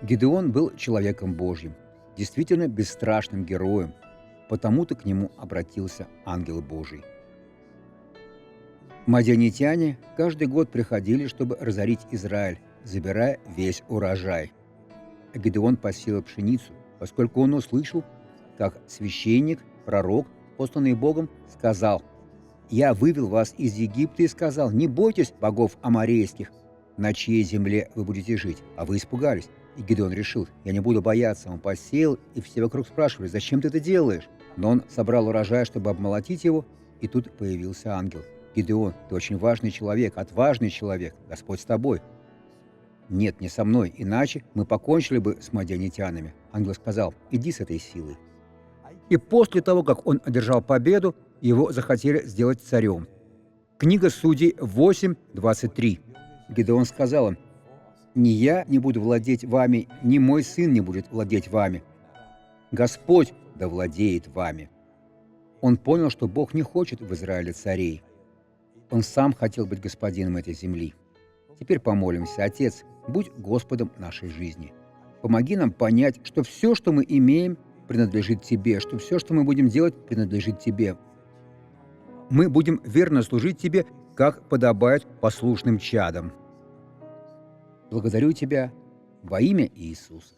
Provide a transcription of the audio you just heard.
Гидеон был человеком Божьим, действительно бесстрашным героем, потому-то к нему обратился ангел Божий. Мадианитяне каждый год приходили, чтобы разорить Израиль, забирая весь урожай. А Гидеон посеял пшеницу, поскольку он услышал, как священник, пророк, посланный Богом, сказал: «Я вывел вас из Египта и сказал: не бойтесь богов аморейских, на чьей земле вы будете жить». А вы испугались. И Гидеон решил: я не буду бояться. Он посеял, и все вокруг спрашивали: зачем ты это делаешь? Но он собрал урожай, чтобы обмолотить его, и тут появился ангел. «Гидеон, ты очень важный человек, отважный человек. Господь с тобой». «Нет, не со мной, иначе мы покончили бы с мадианитянами». Ангел сказал: «Иди с этой силой». И после того, как он одержал победу, его захотели сделать царем. Книга Судей 8:23. Гидеон сказал им: «Ни я не буду владеть вами, ни мой сын не будет владеть вами. Господь да владеет вами». Он понял, что Бог не хочет в Израиле царей. Он сам хотел быть господином этой земли. Теперь помолимся. Отец, будь Господом нашей жизни. Помоги нам понять, что все, что мы имеем, принадлежит Тебе, что все, что мы будем делать, принадлежит Тебе. Мы будем верно служить Тебе, как подобает послушным чадам. Благодарю Тебя во имя Иисуса.